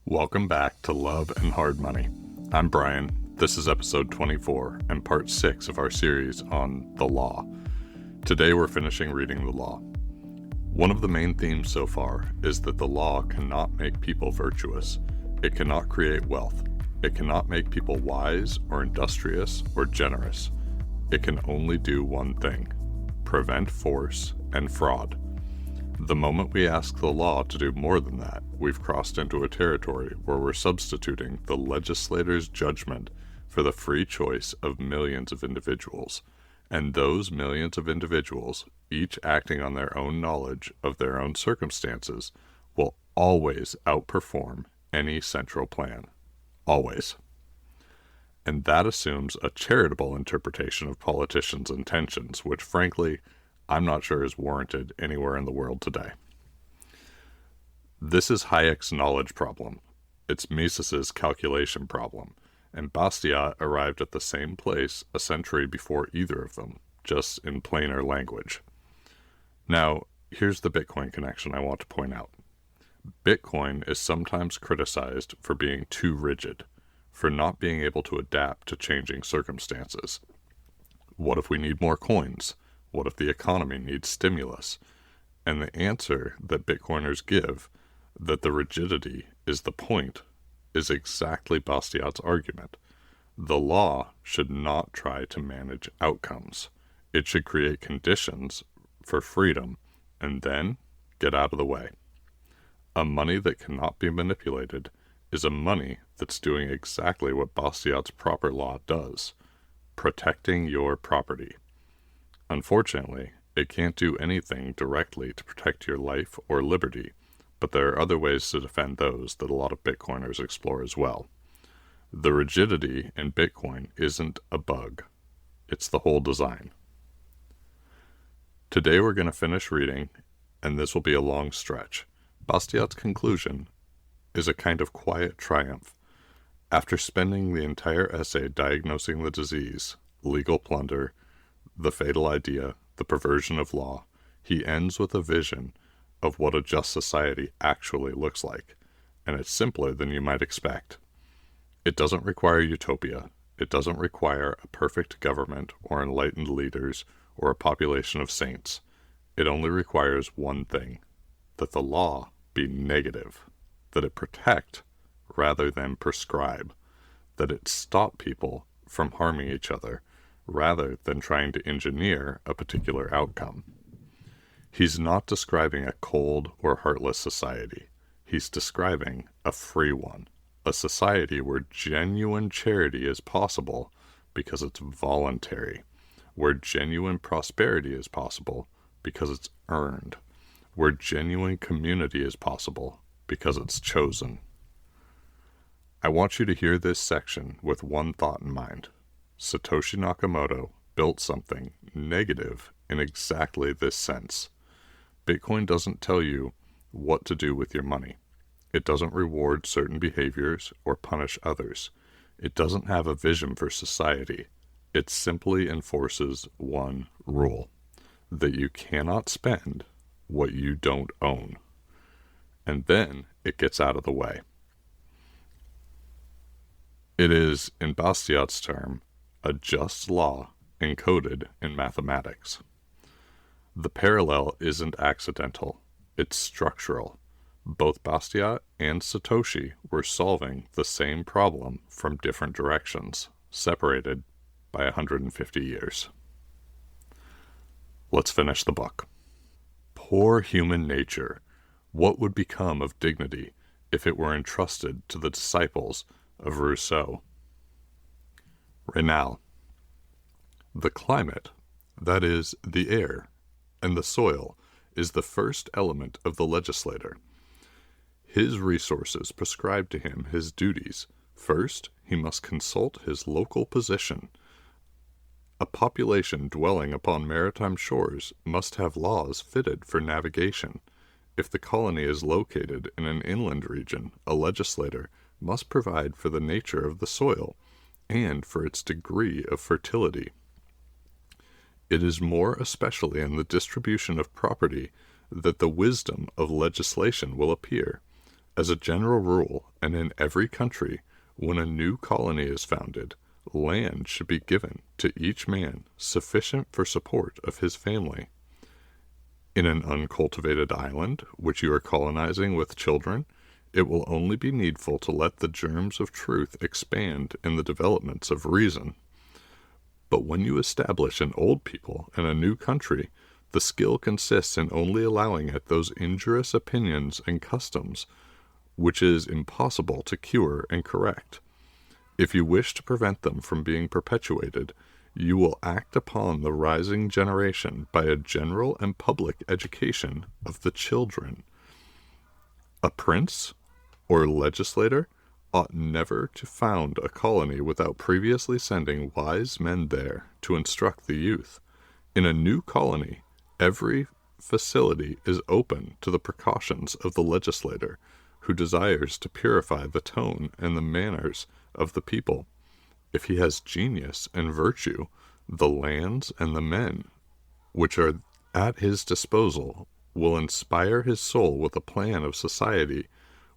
Welcome back to Love and Hard Money. I'm Brian. This is episode 24 and part 6 of our series on the law. Today we're finishing reading the law. One of the main themes so far is that the law cannot make people virtuous. It cannot create wealth. It cannot make people wise or industrious or generous. It can only do one thing: prevent force and fraud. The moment we ask the law to do more than that, we've crossed into a territory where we're substituting the legislator's judgment for the free choice of millions of individuals. And those millions of individuals, each acting on their own knowledge of their own circumstances, will always outperform any central plan. Always. And that assumes a charitable interpretation of politicians' intentions, which frankly, I'm not sure is warranted anywhere in the world today. This is Hayek's knowledge problem. It's Mises's calculation problem. And Bastiat arrived at the same place a century before either of them, just in plainer language. Now, here's the Bitcoin connection I want to point out. Bitcoin is sometimes criticized for being too rigid, for not being able to adapt to changing circumstances. What if we need more coins? What if the economy needs stimulus? And the answer that Bitcoiners give, that the rigidity is the point, is exactly Bastiat's argument. The law should not try to manage outcomes. It should create conditions for freedom and then get out of the way. A money that cannot be manipulated is a money that's doing exactly what Bastiat's proper law does: protecting your property. Unfortunately, it can't do anything directly to protect your life or liberty, but there are other ways to defend those that a lot of Bitcoiners explore as well. The rigidity in Bitcoin isn't a bug. It's the whole design. Today we're going to finish reading, and this will be a long stretch. Bastiat's conclusion is a kind of quiet triumph. After spending the entire essay diagnosing the disease, legal plunder, the fatal idea, the perversion of law, he ends with a vision of what a just society actually looks like, and it's simpler than you might expect. It doesn't require utopia. It doesn't require a perfect government or enlightened leaders or a population of saints. It only requires one thing: that the law be negative, that it protect rather than prescribe, that it stop people from harming each other rather than trying to engineer a particular outcome. He's not describing a cold or heartless society. He's describing a free one, a society where genuine charity is possible because it's voluntary, where genuine prosperity is possible because it's earned, where genuine community is possible because it's chosen. I want you to hear this section with one thought in mind. Satoshi Nakamoto built something negative in exactly this sense. Bitcoin doesn't tell you what to do with your money. It doesn't reward certain behaviors or punish others. It doesn't have a vision for society. It simply enforces one rule: that you cannot spend what you don't own. And then it gets out of the way. It is, in Bastiat's term, a just law encoded in mathematics. The parallel isn't accidental, it's structural. Both Bastiat and Satoshi were solving the same problem from different directions, separated by 150 years. Let's finish the book. Poor human nature, what would become of dignity if it were entrusted to the disciples of Rousseau? Raynal. The climate, that is, the air, and the soil, is the first element of the legislator. His resources prescribe to him his duties. First, he must consult his local position. A population dwelling upon maritime shores must have laws fitted for navigation. If the colony is located in an inland region, a legislator must provide for the nature of the soil and for its degree of fertility. It is more especially in the distribution of property that the wisdom of legislation will appear. As a general rule, and in every country, when a new colony is founded, land should be given to each man sufficient for support of his family. In an uncultivated island, which you are colonizing with children, it will only be needful to let the germs of truth expand in the developments of reason. But when you establish an old people in a new country, the skill consists in only allowing it those injurious opinions and customs which is impossible to cure and correct. If you wish to prevent them from being perpetuated, you will act upon the rising generation by a general and public education of the children. A prince or legislator ought never to found a colony without previously sending wise men there to instruct the youth. In a new colony, every facility is open to the precautions of the legislator, who desires to purify the tone and the manners of the people. If he has genius and virtue, the lands and the men which are at his disposal will inspire his soul with a plan of society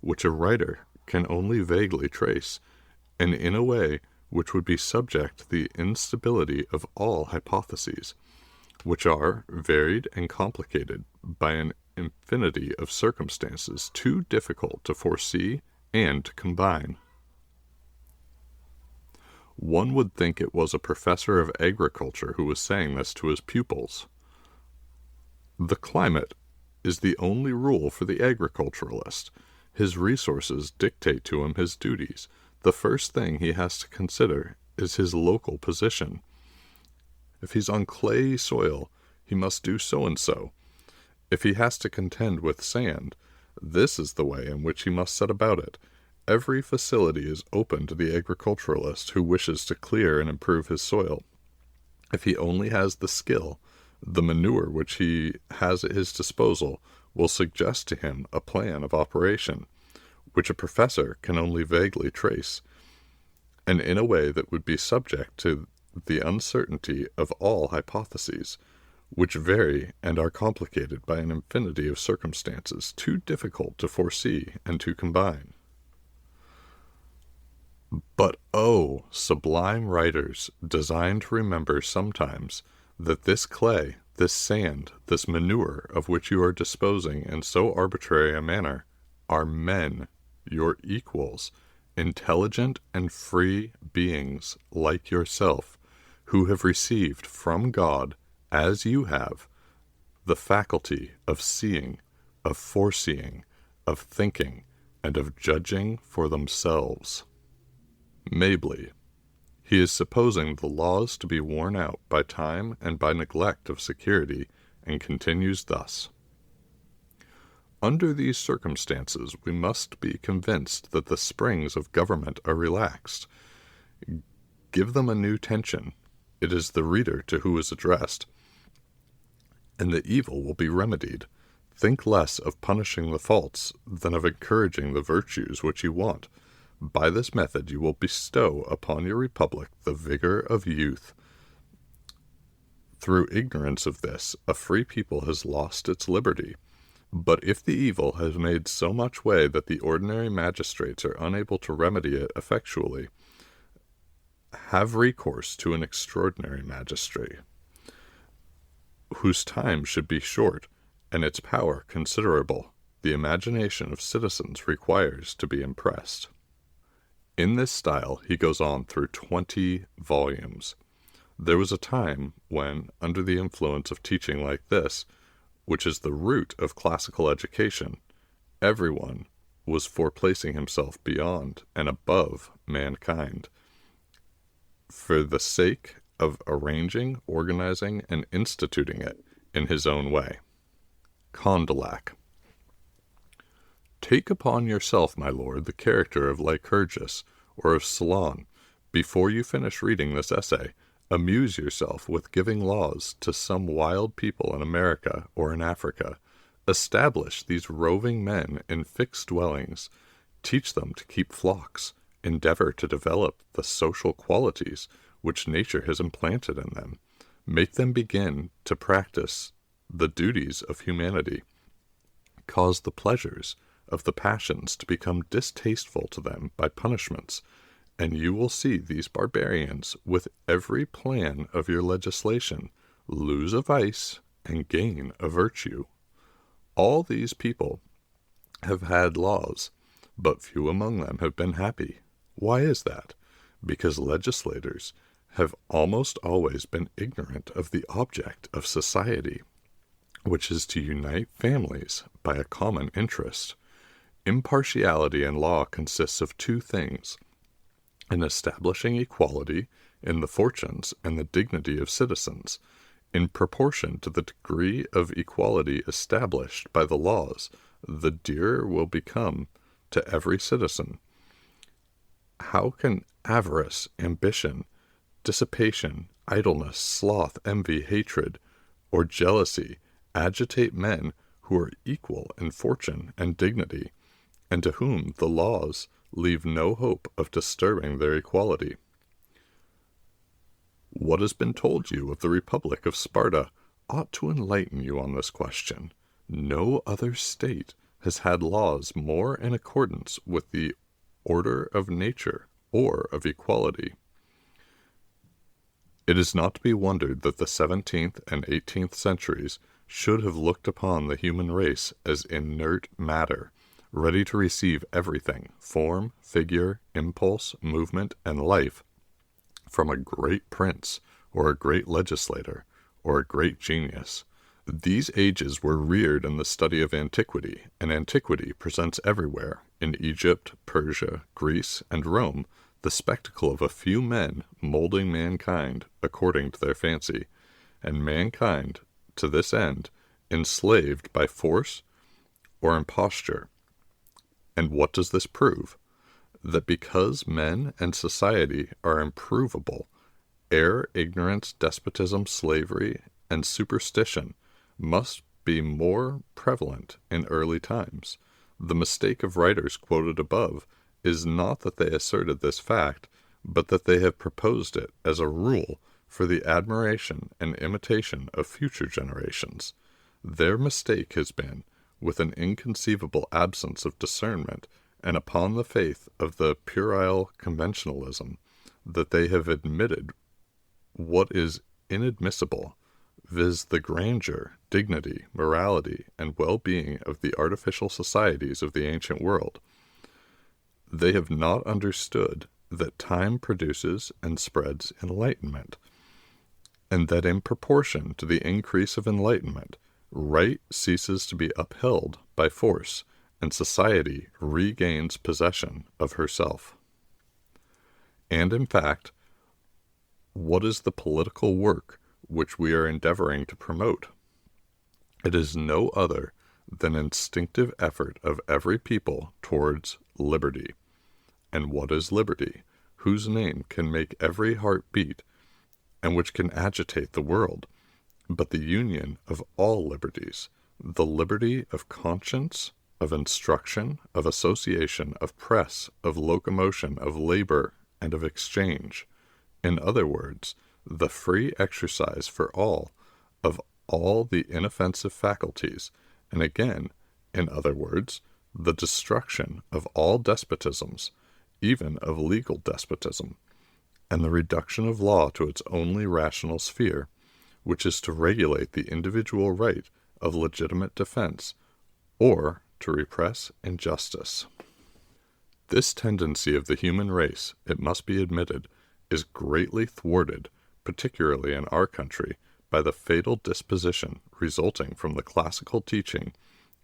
which a writer can only vaguely trace, and in a way which would be subject to the instability of all hypotheses, which are varied and complicated by an infinity of circumstances too difficult to foresee and to combine. One would think it was a professor of agriculture who was saying this to his pupils. The climate is the only rule for the agriculturalist. His resources dictate to him his duties. The first thing he has to consider is his local position. If he's on clayey soil, he must do so and so. If he has to contend with sand, this is the way in which he must set about it. Every facility is open to the agriculturalist who wishes to clear and improve his soil. If he only has the skill, the manure which he has at his disposal will suggest to him a plan of operation, which a professor can only vaguely trace, and in a way that would be subject to the uncertainty of all hypotheses, which vary and are complicated by an infinity of circumstances too difficult to foresee and to combine. But oh, sublime writers, designed to remember sometimes that this clay, this sand, this manure of which you are disposing in so arbitrary a manner, are men, your equals, intelligent and free beings like yourself, who have received from God, as you have, the faculty of seeing, of foreseeing, of thinking, and of judging for themselves. Mabley. He is supposing the laws to be worn out by time and by neglect of security, and continues thus. Under these circumstances, we must be convinced that the springs of government are relaxed. Give them a new tension. It is the reader to who is addressed, and the evil will be remedied. Think less of punishing the faults than of encouraging the virtues which you want. By this method you will bestow upon your republic the vigor of youth. Through ignorance of this, a free people has lost its liberty. But if the evil has made so much way that the ordinary magistrates are unable to remedy it effectually, have recourse to an extraordinary magistrate, whose time should be short, and its power considerable. The imagination of citizens requires to be impressed. In this style he goes on through 20 volumes. There was a time when, under the influence of teaching like this, which is the root of classical education, everyone was for placing himself beyond and above mankind, for the sake of arranging, organizing, and instituting it in his own way. Condillac. Take upon yourself, my lord, the character of Lycurgus or of Solon. Before you finish reading this essay, amuse yourself with giving laws to some wild people in America or in Africa. Establish these roving men in fixed dwellings. Teach them to keep flocks. Endeavor to develop the social qualities which nature has implanted in them. Make them begin to practice the duties of humanity. Cause the pleasures of the passions to become distasteful to them by punishments, and you will see these barbarians, with every plan of your legislation, lose a vice and gain a virtue. All these people have had laws, but few among them have been happy. Why is that? Because legislators have almost always been ignorant of the object of society, which is to unite families by a common interest. Impartiality in law consists of two things: in establishing equality in the fortunes and the dignity of citizens, in proportion to the degree of equality established by the laws, the dearer will become to every citizen. How can avarice, ambition, dissipation, idleness, sloth, envy, hatred, or jealousy agitate men who are equal in fortune and dignity, and to whom the laws leave no hope of disturbing their equality? What has been told you of the Republic of Sparta ought to enlighten you on this question. No other state has had laws more in accordance with the order of nature or of equality. It is not to be wondered that the 17th and 18th centuries should have looked upon the human race as inert matter, ready to receive everything, form, figure, impulse, movement, and life, from a great prince, or a great legislator, or a great genius. These ages were reared in the study of antiquity, and antiquity presents everywhere, in Egypt, Persia, Greece, and Rome, the spectacle of a few men molding mankind according to their fancy, and mankind, to this end, enslaved by force or imposture. And what does this prove? That because men and society are improvable, error, ignorance, despotism, slavery, and superstition must be more prevalent in early times. The mistake of writers quoted above is not that they asserted this fact, but that they have proposed it as a rule for the admiration and imitation of future generations. Their mistake has been, with an inconceivable absence of discernment, and upon the faith of the puerile conventionalism, that they have admitted what is inadmissible, viz. The grandeur, dignity, morality, and well-being of the artificial societies of the ancient world. They have not understood that time produces and spreads enlightenment, and that in proportion to the increase of enlightenment, right ceases to be upheld by force, and society regains possession of herself. And in fact, what is the political work which we are endeavoring to promote? It is no other than instinctive effort of every people towards liberty. And what is liberty, whose name can make every heart beat, and which can agitate the world, but the union of all liberties, the liberty of conscience, of instruction, of association, of press, of locomotion, of labor, and of exchange. In other words, the free exercise for all of all the inoffensive faculties, and again, in other words, the destruction of all despotisms, even of legal despotism, and the reduction of law to its only rational sphere, which is to regulate the individual right of legitimate defense, or to repress injustice. This tendency of the human race, it must be admitted, is greatly thwarted, particularly in our country, by the fatal disposition resulting from the classical teaching,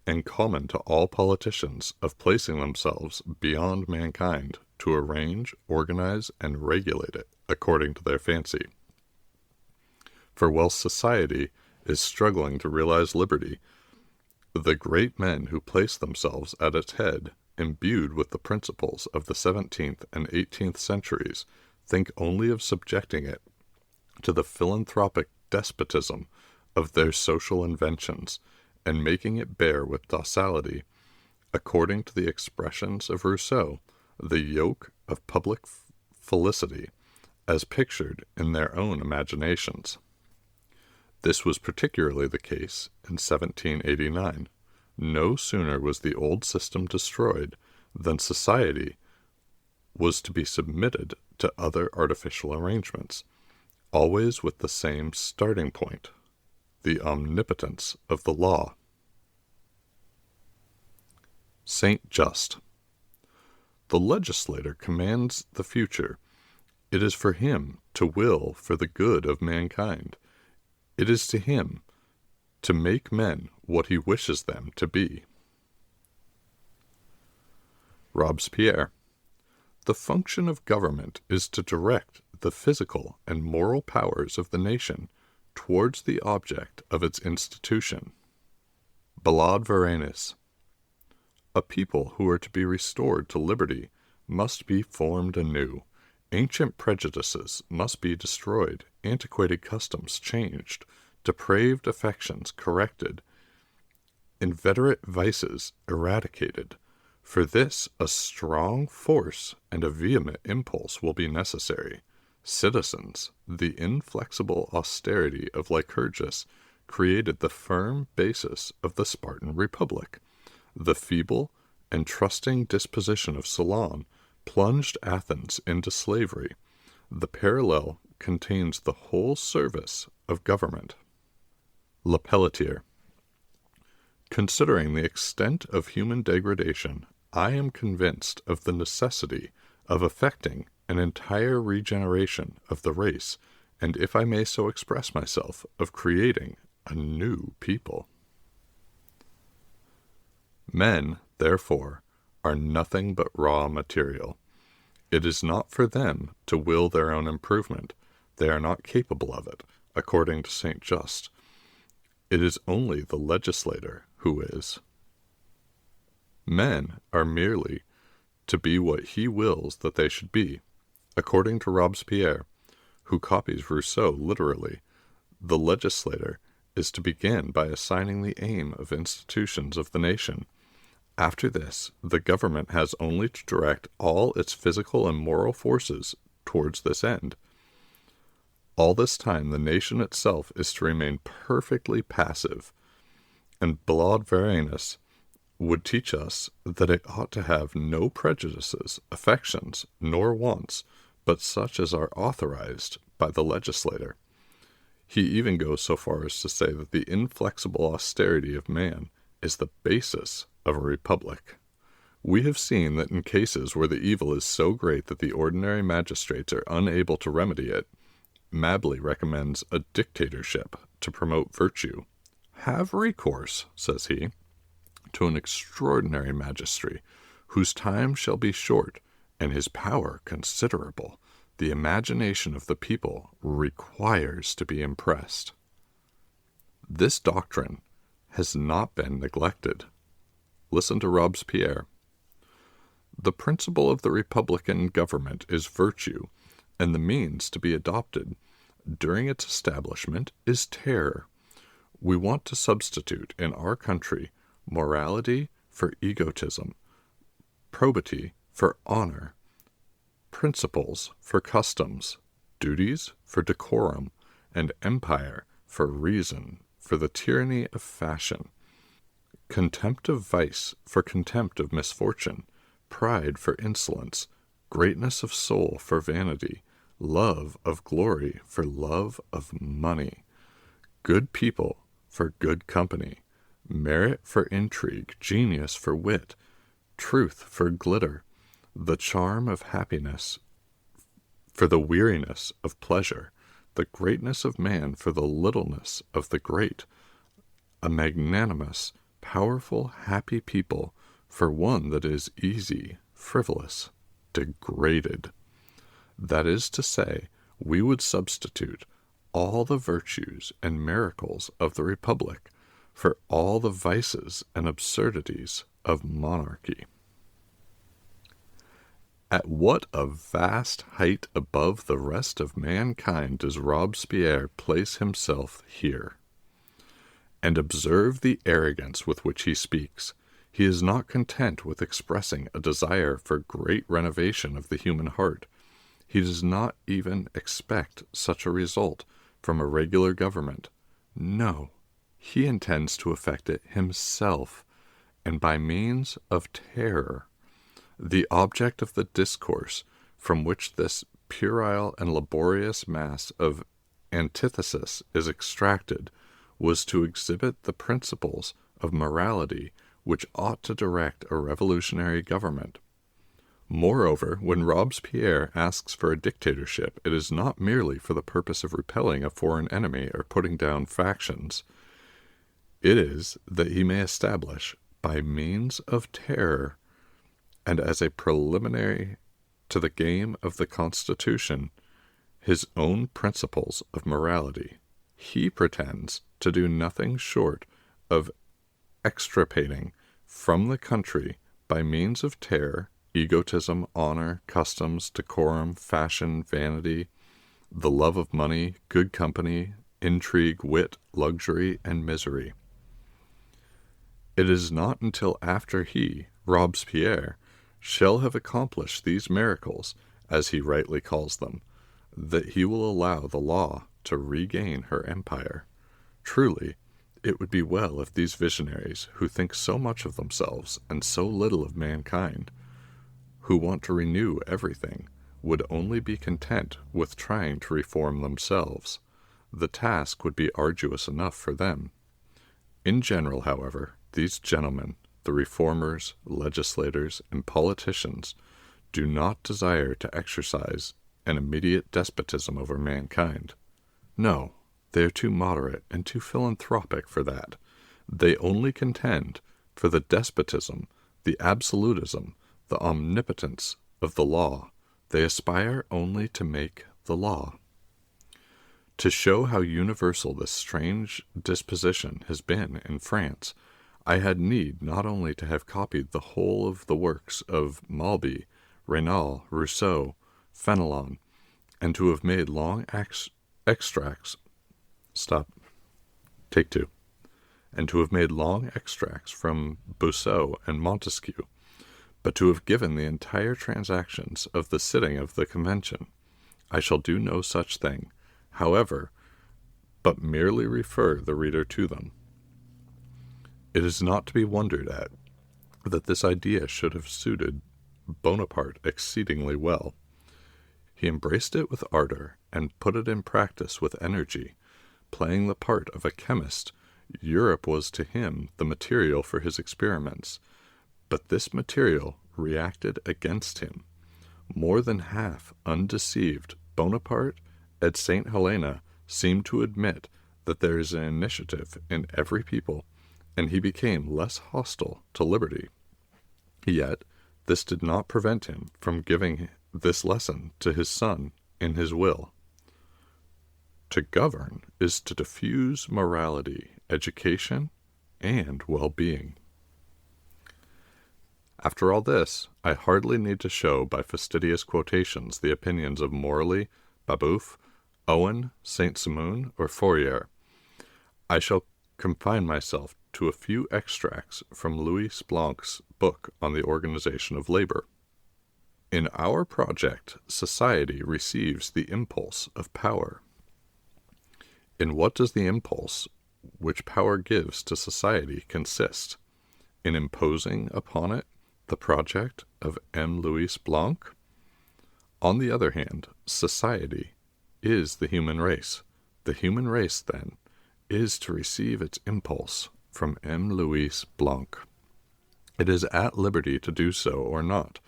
and common to all politicians, of placing themselves beyond mankind to arrange, organize, and regulate it according to their fancy. For whilst society is struggling to realize liberty, the great men who place themselves at its head, imbued with the principles of the 17th and 18th centuries, think only of subjecting it to the philanthropic despotism of their social inventions, and making it bear with docility, according to the expressions of Rousseau, the yoke of public felicity, as pictured in their own imaginations. This was particularly the case in 1789. No sooner was the old system destroyed than society was to be submitted to other artificial arrangements, always with the same starting point, the omnipotence of the law. Saint Just. The legislator commands the future. It is for him to will for the good of mankind. It is to him to make men what he wishes them to be. Robespierre. The function of government is to direct the physical and moral powers of the nation towards the object of its institution. Ballade Varennes. A people who are to be restored to liberty must be formed anew. Ancient prejudices must be destroyed, antiquated customs changed, depraved affections corrected, inveterate vices eradicated. For this, a strong force and a vehement impulse will be necessary. Citizens, the inflexible austerity of Lycurgus created the firm basis of the Spartan Republic. The feeble and trusting disposition of Solon plunged Athens into slavery. The parallel contains the whole service of government. Le Pelletier. Considering the extent of human degradation, I am convinced of the necessity of effecting an entire regeneration of the race, and if I may so express myself, of creating a new people. Men, therefore, are nothing but raw material. It is not for them to will their own improvement. They are not capable of it, according to Saint Just. It is only the legislator who is. Men are merely to be what he wills that they should be. According to Robespierre, who copies Rousseau literally, the legislator is to begin by assigning the aim of institutions of the nation. After this, the government has only to direct all its physical and moral forces towards this end. All this time, the nation itself is to remain perfectly passive, and Ballade Varennes would teach us that it ought to have no prejudices, affections, nor wants, but such as are authorized by the legislator. He even goes so far as to say that the inflexible austerity of man is the basis of a republic. We have seen that in cases where the evil is so great that the ordinary magistrates are unable to remedy it, Mabley recommends a dictatorship to promote virtue. Have recourse, says he, to an extraordinary magistrate, whose time shall be short and his power considerable. The imagination of the people requires to be impressed. This doctrine has not been neglected. Listen to Robespierre. The principle of the republican government is virtue, and the means to be adopted during its establishment is terror. We want to substitute in our country morality for egotism, probity for honor, principles for customs, duties for decorum, and empire for reason, for the tyranny of fashion, contempt of vice for contempt of misfortune, pride for insolence, greatness of soul for vanity, love of glory for love of money, good people for good company, merit for intrigue, genius for wit, truth for glitter, the charm of happiness for the weariness of pleasure, the greatness of man for the littleness of the great, a magnanimous, powerful, happy people for one that is easy, frivolous, degraded. That is to say, we would substitute all the virtues and miracles of the Republic for all the vices and absurdities of monarchy. At what a vast height above the rest of mankind does Robespierre place himself here! And observe the arrogance with which he speaks. He is not content with expressing a desire for great renovation of the human heart. He does not even expect such a result from a regular government. No, he intends to effect it himself. and by means of terror. The object of the discourse from which this puerile and laborious mass of antithesis is extracted was to exhibit the principles of morality which ought to direct a revolutionary government. Moreover, when Robespierre asks for a dictatorship, it is not merely for the purpose of repelling a foreign enemy or putting down factions. It is that he may establish, by means of terror, and as a preliminary to the game of the Constitution, his own principles of morality. He pretends to do nothing short of extirpating from the country, by means of terror, egotism, honor, customs, decorum, fashion, vanity, the love of money, good company, intrigue, wit, luxury, and misery. It is not until after he, Robespierre, shall have accomplished these miracles, as he rightly calls them, that he will allow the law to regain her empire. Truly, it would be well if these visionaries, who think so much of themselves and so little of mankind, who want to renew everything, would only be content with trying to reform themselves. The task would be arduous enough for them. In general, however, these gentlemen, the reformers, legislators, and politicians, do not desire to exercise an immediate despotism over mankind. No, they are too moderate and too philanthropic for that. They only contend for the despotism, the absolutism, the omnipotence of the law. They aspire only to make the law. To show how universal this strange disposition has been in France, I had need not only to have copied the whole of the works of Malby, Raynal, Rousseau, Fenelon, and to have made long extracts from Bossuet and Montesquieu, but to have given the entire transactions of the sitting of the Convention. I shall do no such thing, however, but merely refer the reader to them. It is not to be wondered at that this idea should have suited Bonaparte exceedingly well. He embraced it with ardor and put it in practice with energy. Playing the part of a chemist, Europe was to him the material for his experiments, but this material reacted against him. More than half undeceived, Bonaparte at St. Helena seemed to admit that there is an initiative in every people, and he became less hostile to liberty. Yet this did not prevent him from giving this lesson to his son in his will. To govern is to diffuse morality, education, and well-being. After all this, I hardly need to show by fastidious quotations the opinions of Morley, Babeuf, Owen, Saint-Simon, or Fourier. I shall confine myself to a few extracts from Louis Blanc's book on the organization of labor. In our project, society receives the impulse of power. In what does the impulse which power gives to society consist? In imposing upon it the project of M. Louis Blanc? On the other hand, society is the human race. The human race, then, is to receive its impulse from M. Louis Blanc. It is at liberty to do so or not.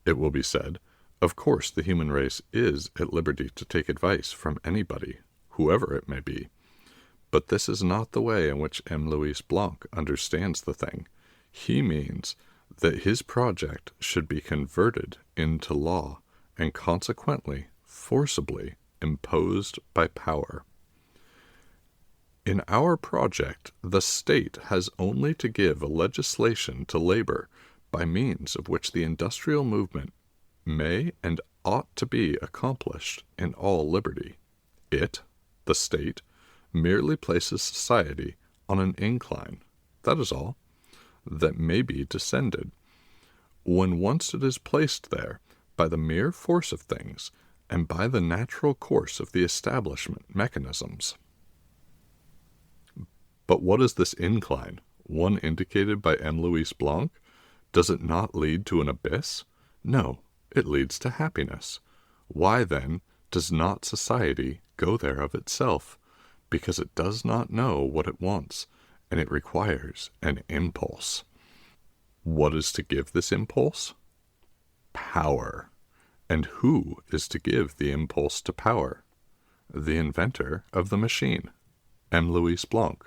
It will be said, of course the human race is at liberty to take advice from anybody, whoever it may be. But this is not the way in which M. Louis Blanc understands the thing. He means that his project should be converted into law, and consequently, forcibly, imposed by power. In our project, the state has only to give a legislation to labor by means of which the industrial movement may and ought to be accomplished in all liberty. It, the state, merely places society on an incline, that is all, that may be descended. When once it is placed there, by the mere force of things, and by the natural course of the establishment mechanisms. But what is this incline? one indicated by M. Louis Blanc, does it not lead to an abyss? No, it leads to happiness. Why, then, does not society go there of itself? Because it does not know what it wants, and it requires an impulse. What is to give this impulse? Power. And who is to give the impulse to power? The inventor of the machine, M. Louis Blanc.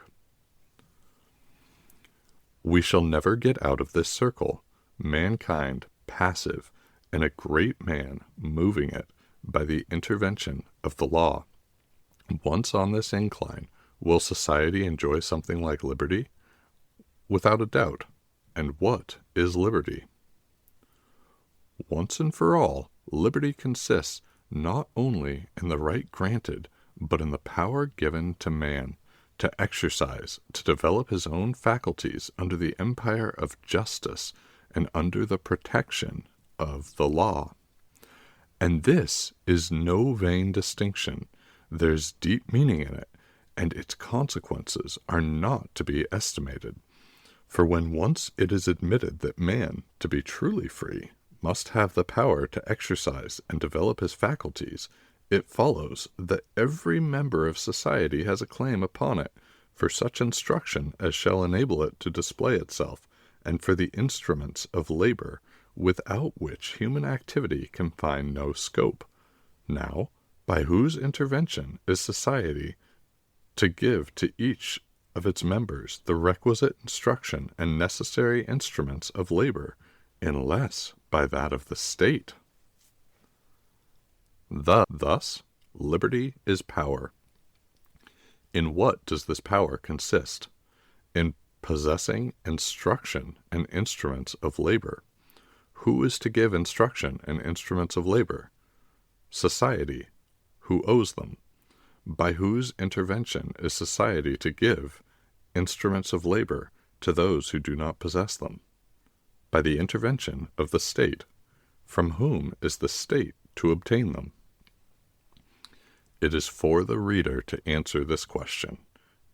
We shall never get out of this circle, mankind passive, and a great man moving it by the intervention of the law. Once on this incline, will society enjoy something like liberty? Without a doubt. And what is liberty? Once and for all, liberty consists not only in the right granted, but in the power given to man to exercise, to develop his own faculties under the empire of justice and under the protection of the law. And this is no vain distinction. There's deep meaning in it, and its consequences are not to be estimated. For when once it is admitted that man, to be truly free, must have the power to exercise and develop his faculties, it follows that every member of society has a claim upon it for such instruction as shall enable it to display itself, and for the instruments of labor, without which human activity can find no scope. Now, by whose intervention is society to give to each of its members the requisite instruction and necessary instruments of labor, unless by that of the state? Thus, liberty is power. In what does this power consist? In possessing instruction and instruments of labor. Who is to give instruction and instruments of labor? Society. Who owes them? By whose intervention is society to give instruments of labor to those who do not possess them? By the intervention of the state. From whom is the state to obtain them? It is for the reader to answer this question,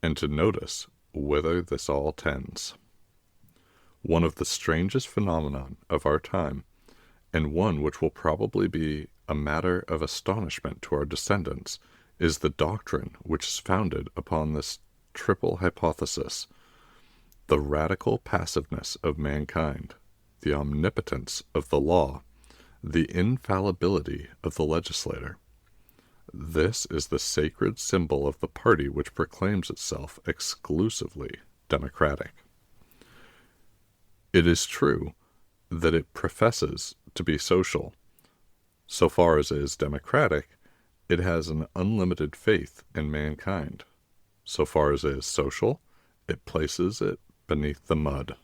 and to notice whither this all tends. One of the strangest phenomena of our time, and one which will probably be a matter of astonishment to our descendants, is the doctrine which is founded upon this triple hypothesis: the radical passiveness of mankind, the omnipotence of the law, the infallibility of the legislator. This is the sacred symbol of the party which proclaims itself exclusively democratic. It is true that it professes to be social. So far as it is democratic, it has an unlimited faith in mankind. So far as it is social, it places it beneath the mud.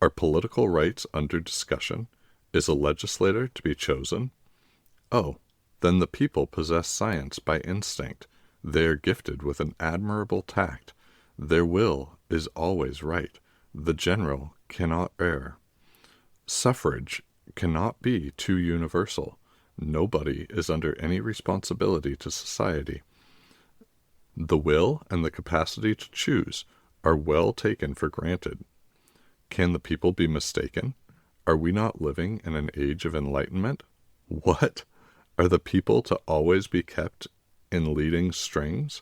Are political rights under discussion? Is a legislator to be chosen? Oh, then the people possess science by instinct. They are gifted with an admirable tact. Their will is always right. The general cannot err. Suffrage cannot be too universal. Nobody is under any responsibility to society. The will and the capacity to choose are well taken for granted. Can the people be mistaken? Are we not living in an age of enlightenment? What? Are the people to always be kept in leading strings?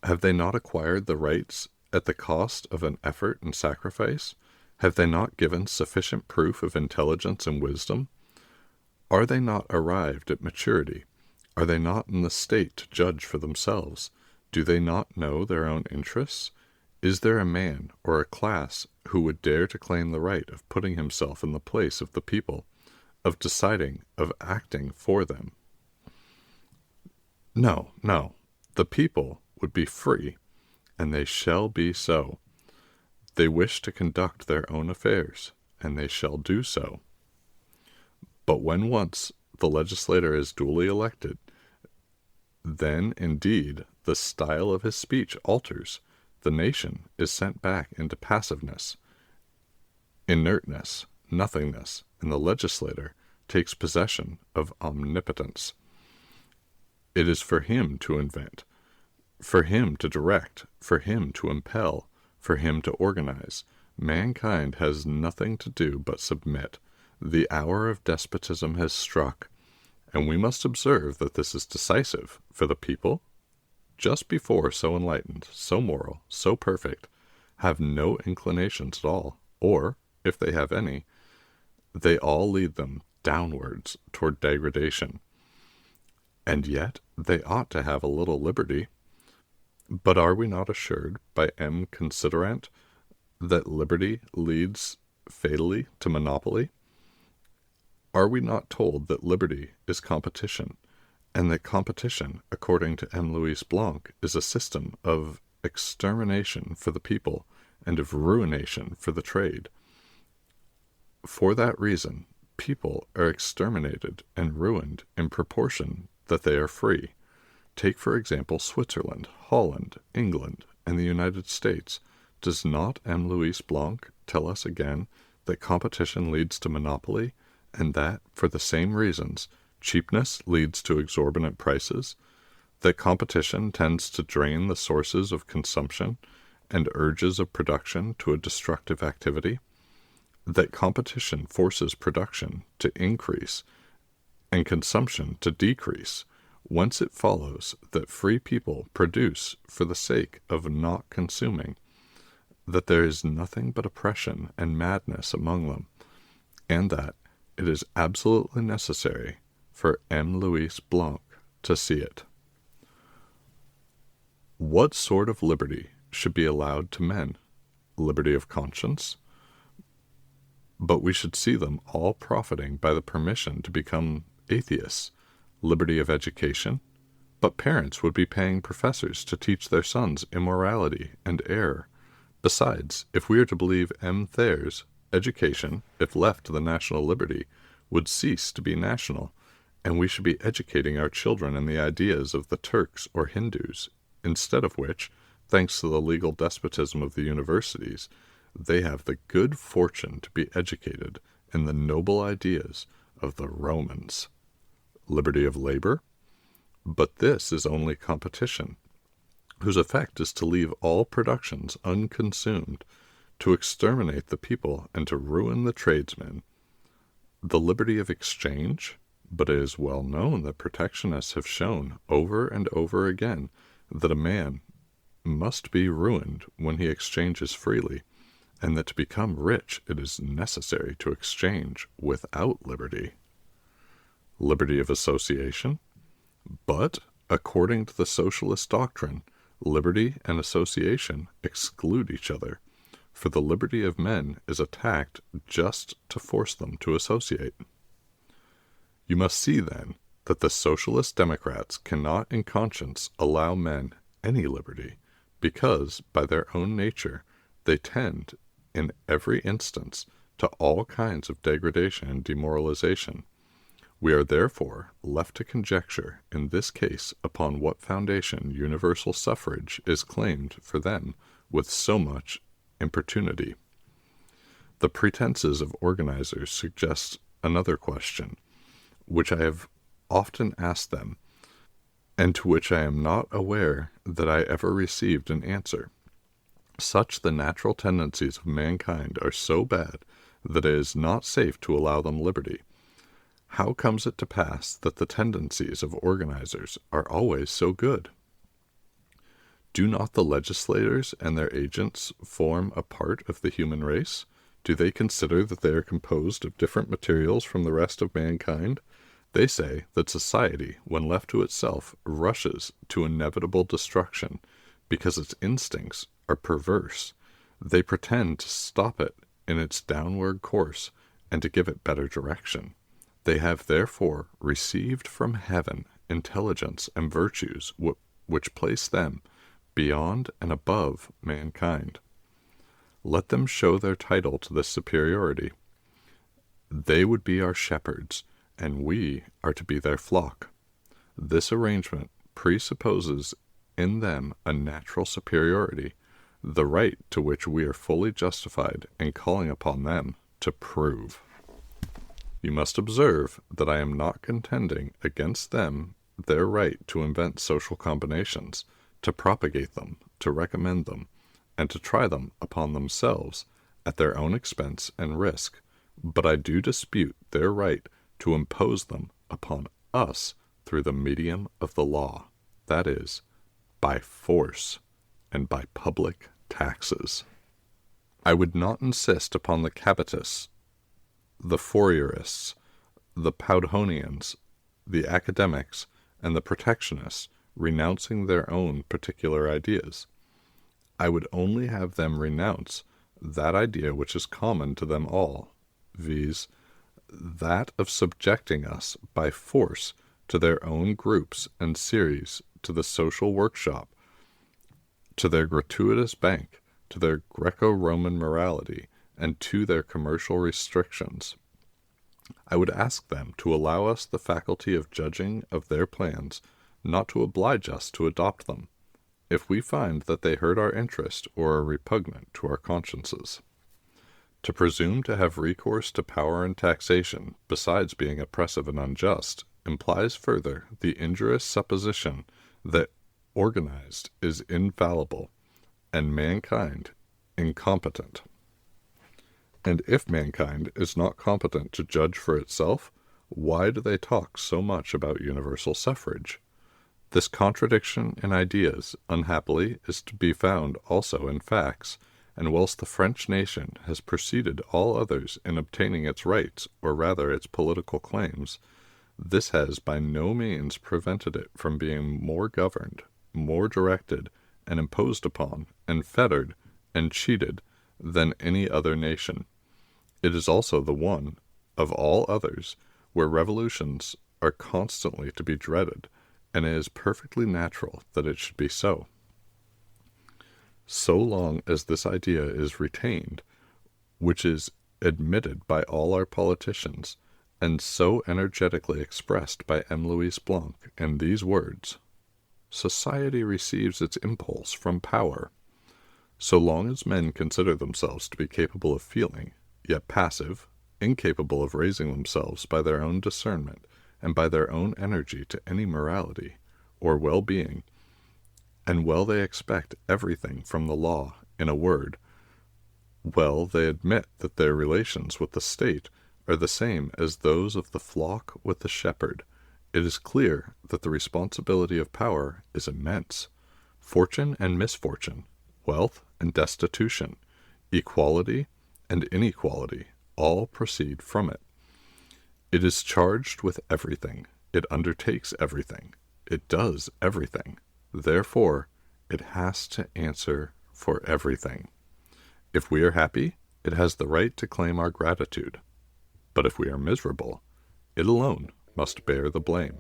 Have they not acquired the rights at the cost of an effort and sacrifice? Have they not given sufficient proof of intelligence and wisdom? Are they not arrived at maturity? Are they not in the state to judge for themselves? Do they not know their own interests? Is there a man or a class who would dare to claim the right of putting himself in the place of the people, of deciding, of acting for them? No, no. The people would be free, and they shall be so. They wish to conduct their own affairs, and they shall do so. But when once the legislator is duly elected, then indeed the style of his speech alters. The nation is sent back into passiveness, inertness, nothingness, and the legislator takes possession of omnipotence. It is for him to invent. for him to direct, for him to impel, for him to organize. Mankind has nothing to do but submit. The hour of despotism has struck, and we must observe that this is decisive, for the people, just before so enlightened, so moral, so perfect, have no inclinations at all, or, if they have any, they all lead them downwards toward degradation. And yet they ought to have a little liberty. But are we not assured by M. Considerant that liberty leads fatally to monopoly? Are we not told that liberty is competition, and that competition, according to M. Louis Blanc, is a system of extermination for the people and of ruination for the trade? For that reason, people are exterminated and ruined in proportion that they are free. Take, for example, Switzerland, Holland, England, and the United States. Does not M. Louis Blanc tell us again that competition leads to monopoly, and that, for the same reasons, cheapness leads to exorbitant prices, that competition tends to drain the sources of consumption and urges of production to a destructive activity, that competition forces production to increase and consumption to decrease, whence it follows that free people produce for the sake of not consuming, that there is nothing but oppression and madness among them, and that it is absolutely necessary for M. Louis Blanc to see it. What sort of liberty should be allowed to men? Liberty of conscience? But we should see them all profiting by the permission to become atheists. Liberty of education? But parents would be paying professors to teach their sons immorality and error. Besides, if we are to believe M. Thayer's, education, if left to the national liberty, would cease to be national, and we should be educating our children in the ideas of the Turks or Hindus, instead of which, thanks to the legal despotism of the universities, they have the good fortune to be educated in the noble ideas of the Romans. Liberty of labor? But this is only competition, whose effect is to leave all productions unconsumed, to exterminate the people, and to ruin the tradesmen. The liberty of exchange? But it is well known that protectionists have shown over and over again that a man must be ruined when he exchanges freely, and that to become rich it is necessary to exchange without liberty. Liberty of association? But, according to the socialist doctrine, liberty and association exclude each other, for the liberty of men is attacked just to force them to associate. You must see, then, that the socialist democrats cannot in conscience allow men any liberty, because, by their own nature, they tend, in every instance, to all kinds of degradation and demoralization. We are therefore left to conjecture in this case upon what foundation universal suffrage is claimed for them with so much importunity. The pretenses of organizers suggest another question, which I have often asked them, and to which I am not aware that I ever received an answer. Such the natural tendencies of mankind are so bad that it is not safe to allow them liberty. How comes it to pass that the tendencies of organizers are always so good? Do not the legislators and their agents form a part of the human race? Do they consider that they are composed of different materials from the rest of mankind? They say that society, when left to itself, rushes to inevitable destruction because its instincts are perverse. They pretend to stop it in its downward course and to give it better direction. They have therefore received from heaven intelligence and virtues which place them beyond and above mankind. Let them show their title to this superiority. They would be our shepherds, and we are to be their flock. This arrangement presupposes in them a natural superiority, the right to which we are fully justified in calling upon them to prove. You must observe that I am not contending against them their right to invent social combinations, to propagate them, to recommend them, and to try them upon themselves at their own expense and risk, but I do dispute their right to impose them upon us through the medium of the law, that is, by force and by public taxes. I would not insist upon the Cabatists, the Fourierists, the Proudhonians, the academics, and the protectionists renouncing their own particular ideas. I would only have them renounce that idea which is common to them all, viz., that of subjecting us by force to their own groups and series, to the social workshop, to their gratuitous bank, to their Greco-Roman morality, and to their commercial restrictions. I would ask them to allow us the faculty of judging of their plans, not to oblige us to adopt them, if we find that they hurt our interest or are repugnant to our consciences. To presume to have recourse to power and taxation, besides being oppressive and unjust, implies further the injurious supposition that organized is infallible, and mankind incompetent. And if mankind is not competent to judge for itself, why do they talk so much about universal suffrage? This contradiction in ideas, unhappily, is to be found also in facts, and whilst the French nation has preceded all others in obtaining its rights, or rather its political claims, this has by no means prevented it from being more governed, more directed, and imposed upon, and fettered, and cheated than any other nation. It is also the one, of all others, where revolutions are constantly to be dreaded, and it is perfectly natural that it should be so. So long as this idea is retained, which is admitted by all our politicians, and so energetically expressed by M. Louis Blanc in these words, society receives its impulse from power. So long as men consider themselves to be capable of feeling, yet passive, incapable of raising themselves by their own discernment and by their own energy to any morality or well-being, and while they expect everything from the law, in a word, while they admit that their relations with the state are the same as those of the flock with the shepherd, it is clear that the responsibility of power is immense. Fortune and misfortune, wealth and destitution, equality and inequality, all proceed from it. It is charged with everything. It undertakes everything. It does everything. Therefore, it has to answer for everything. If we are happy, it has the right to claim our gratitude. But if we are miserable, it alone must bear the blame.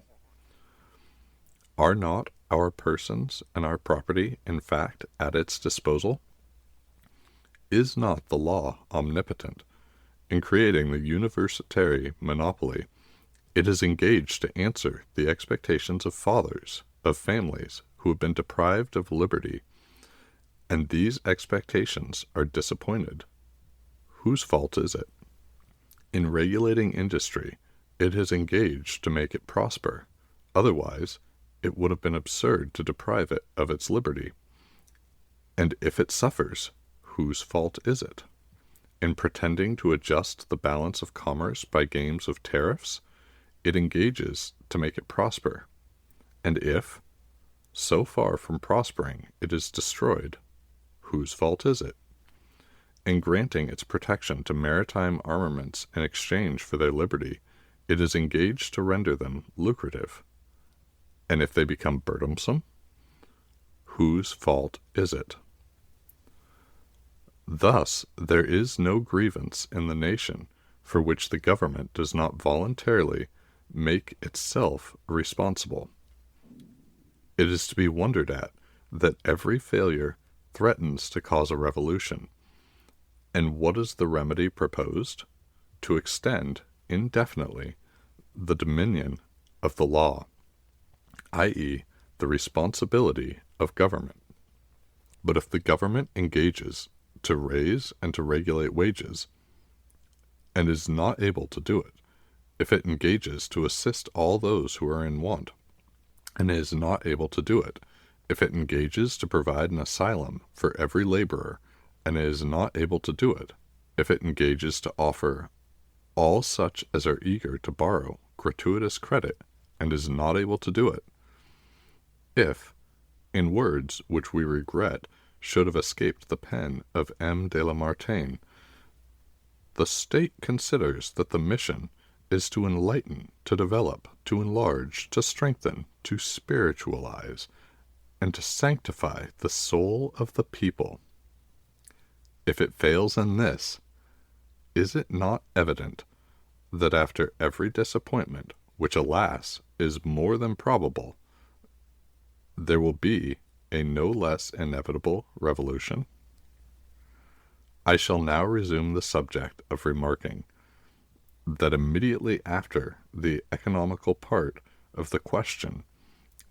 Are not our persons and our property, in fact, at its disposal? Is not the law omnipotent? In creating the universitary monopoly, it is engaged to answer the expectations of fathers, of families, who have been deprived of liberty, and these expectations are disappointed. Whose fault is it? In regulating industry, it has engaged to make it prosper. Otherwise, it would have been absurd to deprive it of its liberty. And if it suffers, whose fault is it? In pretending to adjust the balance of commerce by games of tariffs, it engages to make it prosper. And if, so far from prospering, it is destroyed, whose fault is it? In granting its protection to maritime armaments in exchange for their liberty, it is engaged to render them lucrative. And if they become burdensome, whose fault is it? Thus, there is no grievance in the nation for which the government does not voluntarily make itself responsible. It is to be wondered at that every failure threatens to cause a revolution. And what is the remedy proposed? To extend indefinitely the dominion of the law, i.e., the responsibility of government. But if the government engages to raise and to regulate wages, and is not able to do it, if it engages to assist all those who are in want, and is not able to do it, if it engages to provide an asylum for every laborer and is not able to do it, if it engages to offer all such as are eager to borrow gratuitous credit and is not able to do it, if, in words which we regret should have escaped the pen of M. de Lamartine, the state considers that the mission is to enlighten, to develop, to enlarge, to strengthen, to spiritualize, and to sanctify the soul of the people. If it fails in this, is it not evident that after every disappointment, which, alas, is more than probable, there will be a no less inevitable revolution? I shall now resume the subject of remarking that immediately after the economical part of the question,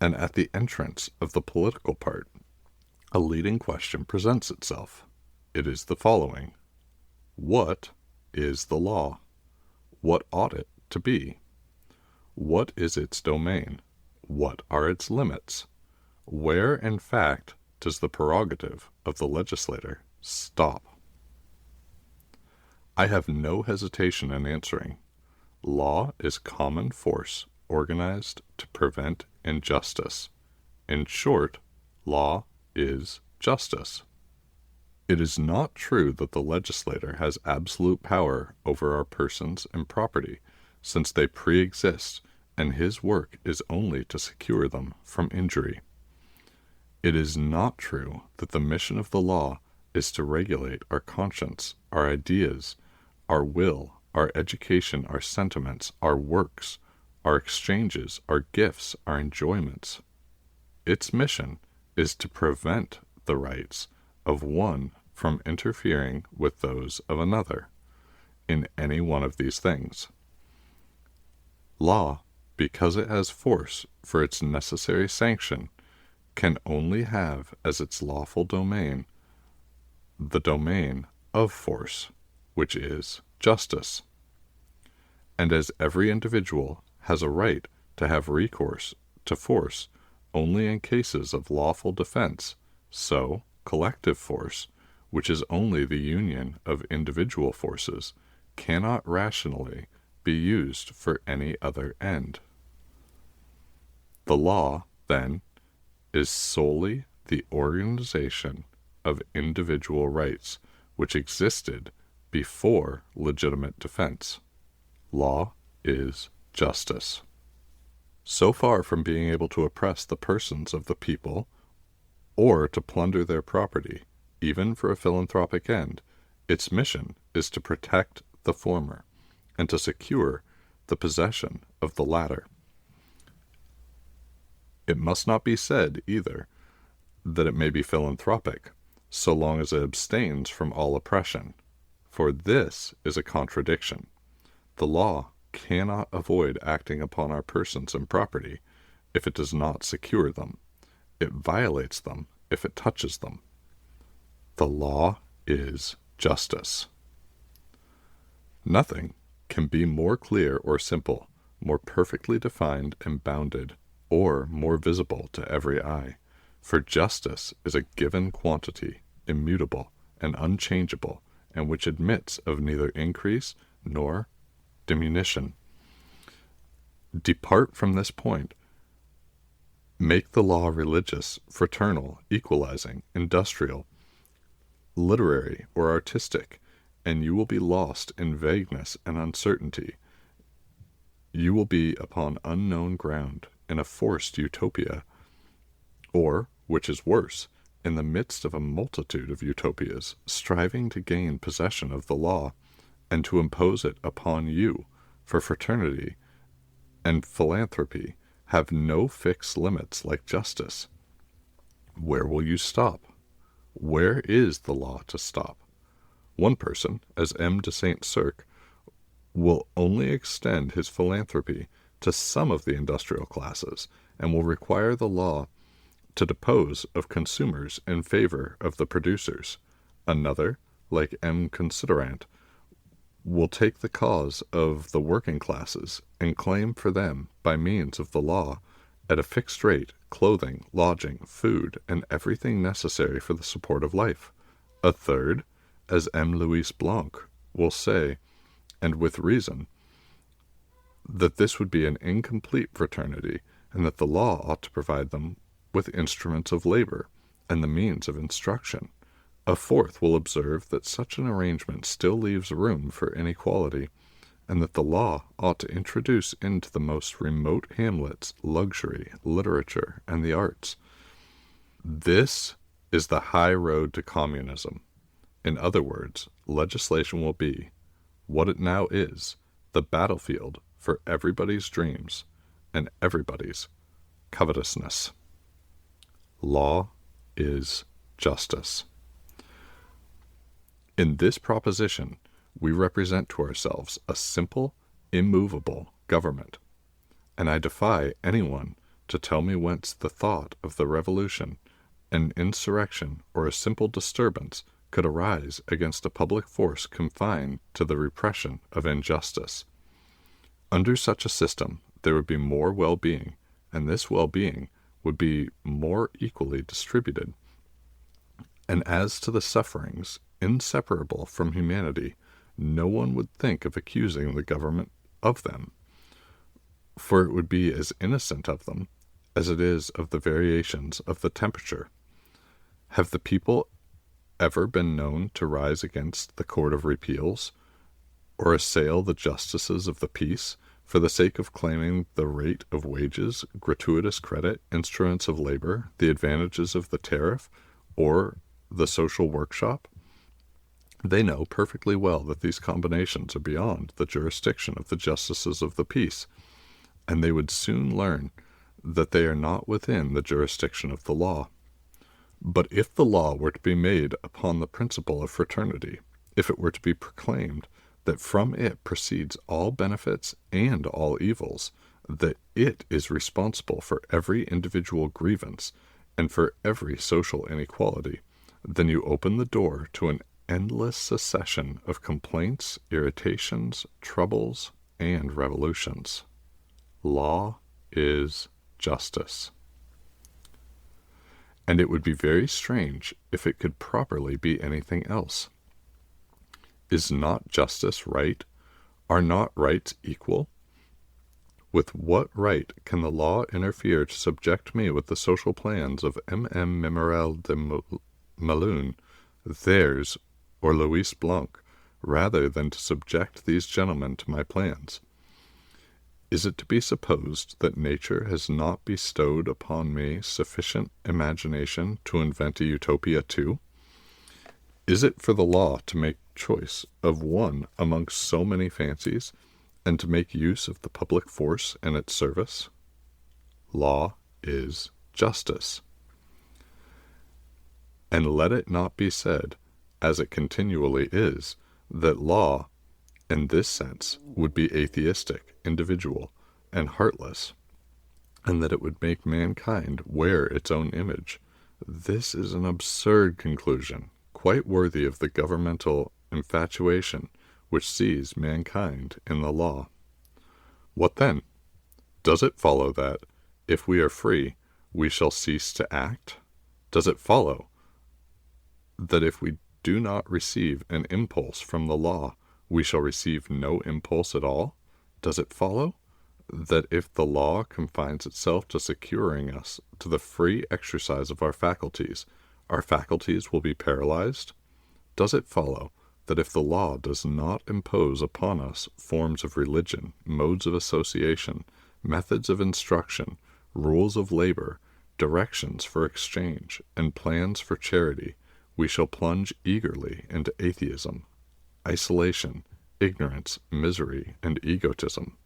and at the entrance of the political part, a leading question presents itself. It is the following: what is the law? What ought it to be? What is its domain? What are its limits? Where, in fact, does the prerogative of the legislator stop? I have no hesitation in answering. Law is common force organized to prevent injustice. In short, law is justice. It is not true that the legislator has absolute power over our persons and property, since they pre-exist, and his work is only to secure them from injury. It is not true that the mission of the law is to regulate our conscience, our ideas, our will, our education, our sentiments, our works, our exchanges, our gifts, our enjoyments. Its mission is to prevent the rights of one from interfering with those of another in any one of these things. Law, because it has force for its necessary sanction, can only have as its lawful domain the domain of force, which is justice. And as every individual has a right to have recourse to force only in cases of lawful defense, so collective force, which is only the union of individual forces, cannot rationally be used for any other end. The law, then, is solely the organization of individual rights which existed before legitimate defense. Law is justice. So far from being able to oppress the persons of the people or to plunder their property, even for a philanthropic end, its mission is to protect the former and to secure the possession of the latter. It must not be said, either, that it may be philanthropic, so long as it abstains from all oppression, for this is a contradiction. The law cannot avoid acting upon our persons and property if it does not secure them. It violates them if it touches them. The law is justice. Nothing can be more clear or simple, more perfectly defined and bounded, or more visible to every eye, for justice is a given quantity, immutable and unchangeable, and which admits of neither increase nor diminution. Depart from this point. Make the law religious, fraternal, equalizing, industrial, literary, or artistic, and you will be lost in vagueness and uncertainty. You will be upon unknown ground, in a forced utopia, or, which is worse, in the midst of a multitude of utopias, striving to gain possession of the law, and to impose it upon you, for fraternity and philanthropy have no fixed limits like justice. Where will you stop? Where is the law to stop? One person, as M. de Saint-Cirq, will only extend his philanthropy to some of the industrial classes, and will require the law to dispose of consumers in favor of the producers. Another, like M. Considerant, will take the cause of the working classes and claim for them, by means of the law, at a fixed rate, clothing, lodging, food, and everything necessary for the support of life. A third, as M. Louis Blanc will say, and with reason, that this would be an incomplete fraternity, and that the law ought to provide them with instruments of labor and the means of instruction. A fourth will observe that such an arrangement still leaves room for inequality, and that the law ought to introduce into the most remote hamlets luxury, literature, and the arts. This is the high road to communism. In other words, legislation will be, what it now is, the battlefield for everybody's dreams and everybody's covetousness. Law is justice. In this proposition, we represent to ourselves a simple, immovable government, and I defy anyone to tell me whence the thought of the revolution, an insurrection, or a simple disturbance could arise against a public force confined to the repression of injustice. Under such a system, there would be more well-being, and this well-being would be more equally distributed. And as to the sufferings inseparable from humanity, no one would think of accusing the government of them, for it would be as innocent of them as it is of the variations of the temperature. Have the people ever been known to rise against the Court of Repeals, or assail the justices of the peace, for the sake of claiming the rate of wages, gratuitous credit, instruments of labor, the advantages of the tariff, or the social workshop? They know perfectly well that these combinations are beyond the jurisdiction of the justices of the peace, and they would soon learn that they are not within the jurisdiction of the law. But if the law were to be made upon the principle of fraternity, if it were to be proclaimed that from it proceeds all benefits and all evils, that it is responsible for every individual grievance and for every social inequality, then you open the door to an endless succession of complaints, irritations, troubles, and revolutions. Law is justice. And it would be very strange if it could properly be anything else. Is not justice right? Are not rights equal? With what right can the law interfere to subject me with the social plans of M. Memorial de Melun, theirs, or Louis Blanc, rather than to subject these gentlemen to my plans? Is it to be supposed that nature has not bestowed upon me sufficient imagination to invent a utopia too? Is it for the law to make choice of one amongst so many fancies, and to make use of the public force in its service? Law is justice. And let it not be said, as it continually is, that law, in this sense, would be atheistic, individual, and heartless, and that it would make mankind wear its own image. This is an absurd conclusion, quite worthy of the governmental infatuation which sees mankind in the law. What then? Does it follow that, if we are free, we shall cease to act? Does it follow that if we do not receive an impulse from the law, we shall receive no impulse at all? Does it follow that if the law confines itself to securing us to the free exercise of our faculties will be paralyzed? Does it follow that if the law does not impose upon us forms of religion, modes of association, methods of instruction, rules of labor, directions for exchange, and plans for charity, we shall plunge eagerly into atheism, isolation, ignorance, misery, and egotism?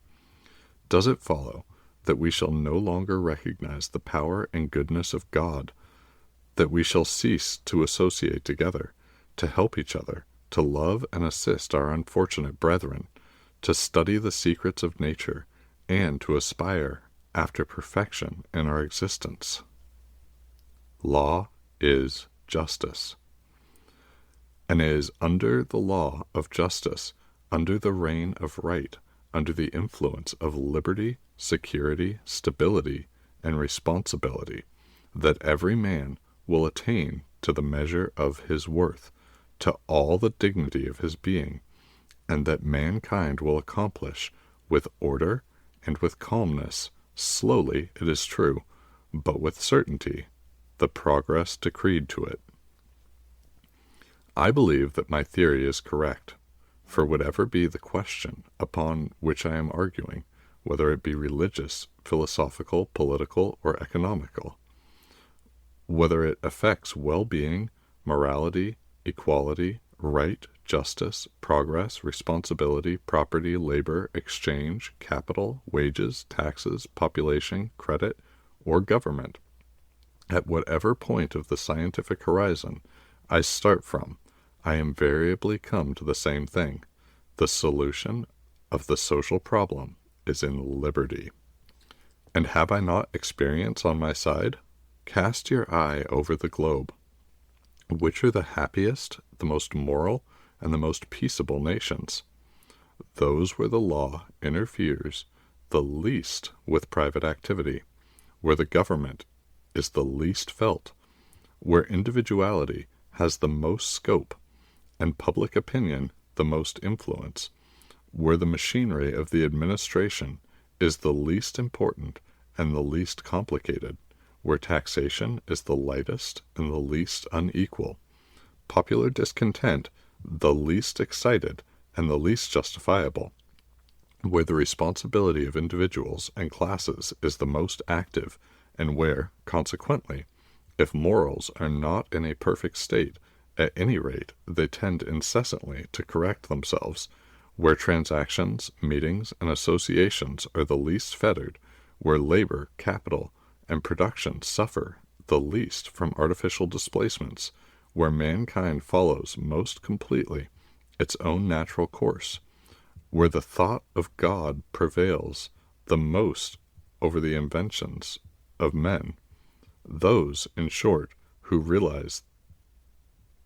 Does it follow that we shall no longer recognize the power and goodness of God, that we shall cease to associate together, to help each other, to love and assist our unfortunate brethren, to study the secrets of nature, and to aspire after perfection in our existence? Law is justice. And it is under the law of justice, under the reign of right, under the influence of liberty, security, stability, and responsibility, that every man will attain to the measure of his worth, to all the dignity of his being, and that mankind will accomplish with order and with calmness, slowly, it is true, but with certainty, the progress decreed to it. I believe that my theory is correct, for whatever be the question upon which I am arguing, whether it be religious, philosophical, political, or economical, whether it affects well-being, morality, equality, right, justice, progress, responsibility, property, labor, exchange, capital, wages, taxes, population, credit, or government, at whatever point of the scientific horizon I start from, I invariably come to the same thing. The solution of the social problem is in liberty. And have I not experience on my side? Cast your eye over the globe. Which are the happiest, the most moral, and the most peaceable nations? Those where the law interferes the least with private activity, where the government is the least felt, where individuality has the most scope, and public opinion the most influence, where the machinery of the administration is the least important and the least complicated, where taxation is the lightest and the least unequal, popular discontent the least excited and the least justifiable, where the responsibility of individuals and classes is the most active, and where, consequently, if morals are not in a perfect state, at any rate they tend incessantly to correct themselves, where transactions, meetings, and associations are the least fettered, where labor, capital, and production suffer the least from artificial displacements, where mankind follows most completely its own natural course, where the thought of God prevails the most over the inventions of men, those, in short, who realize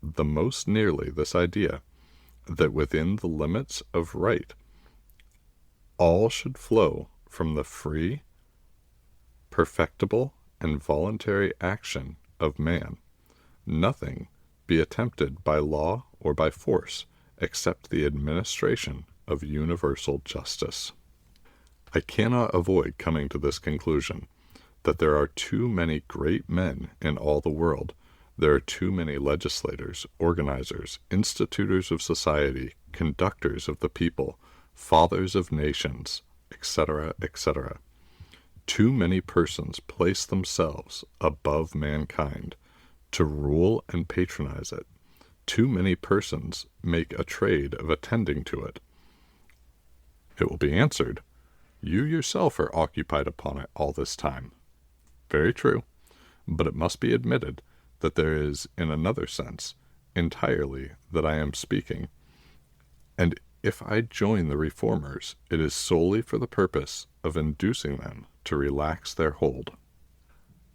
the most nearly this idea, that within the limits of right all should flow from the free, perfectible, and voluntary action of man, nothing be attempted by law or by force, except the administration of universal justice. I cannot avoid coming to this conclusion, that there are too many great men in all the world. There are too many legislators, organizers, institutors of society, conductors of the people, fathers of nations, etc., etc. Too many persons place themselves above mankind to rule and patronize it. Too many persons make a trade of attending to it. It will be answered, you yourself are occupied upon it all this time. Very true, but it must be admitted that there is, in another sense, entirely that I am speaking, and if I join the reformers, it is solely for the purpose of inducing them to relax their hold.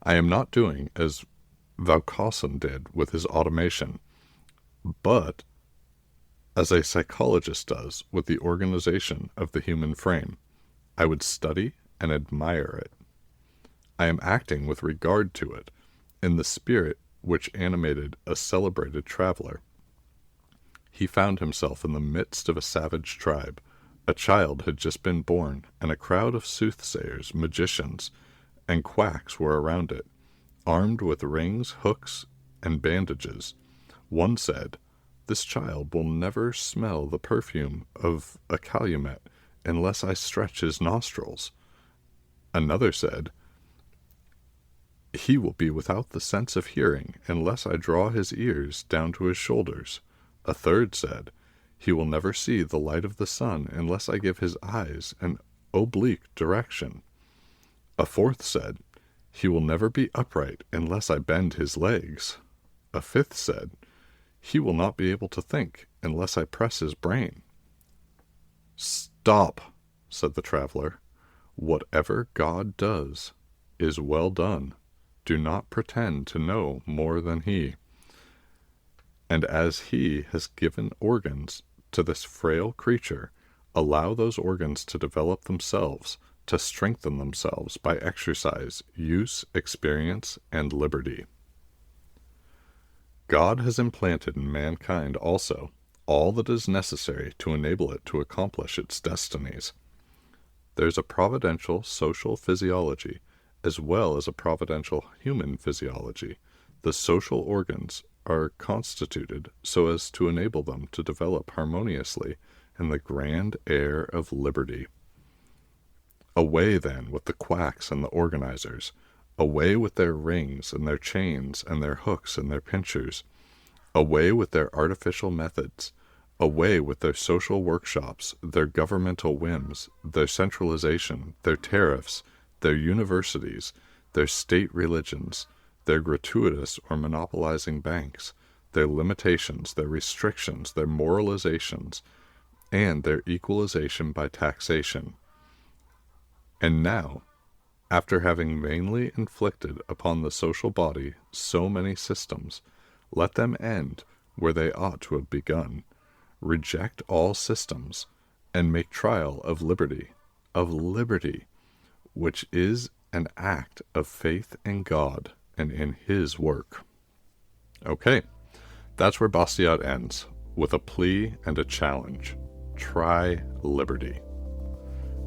I am not doing as Vaucanson did with his automation, but as a psychologist does with the organization of the human frame. I would study and admire it. I am acting with regard to it, in the spirit which animated a celebrated traveler. He found himself in the midst of a savage tribe. A child had just been born, and a crowd of soothsayers, magicians, and quacks were around it, armed with rings, hooks, and bandages. One said, "This child will never smell the perfume of a calumet unless I stretch his nostrils." Another said, "He will be without the sense of hearing unless I draw his ears down to his shoulders." A third said, "He will never see the light of the sun unless I give his eyes an oblique direction." A fourth said, "He will never be upright unless I bend his legs." A fifth said, "He will not be able to think unless I press his brain." "Stop," said the traveler. "Whatever God does is well done. Do not pretend to know more than he. And as he has given organs to this frail creature, allow those organs to develop themselves to strengthen themselves by exercise, use, experience, and liberty. God has implanted in mankind also all that is necessary to enable it to accomplish its destinies. There's a providential social physiology as well as a providential human physiology. The social organs are constituted so as to enable them to develop harmoniously in the grand air of liberty. Away, then, with the quacks and the organizers. Away with their rings and their chains and their hooks and their pincers. Away with their artificial methods. Away with their social workshops, their governmental whims, their centralization, their tariffs, their universities, their state religions, their gratuitous or monopolizing banks, their limitations, their restrictions, their moralizations, and their equalization by taxation. And now, after having vainly inflicted upon the social body so many systems, let them end where they ought to have begun. Reject all systems, and make trial of liberty, which is an act of faith in God and in His work. Okay, that's where Bastiat ends, with a plea and a challenge. Try liberty.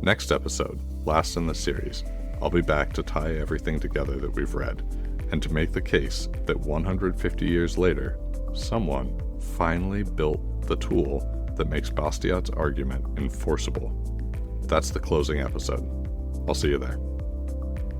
Next episode, last in the series, I'll be back to tie everything together that we've read, and to make the case that 150 years later, someone finally built the tool that makes Bastiat's argument enforceable. That's the closing episode. I'll see you there.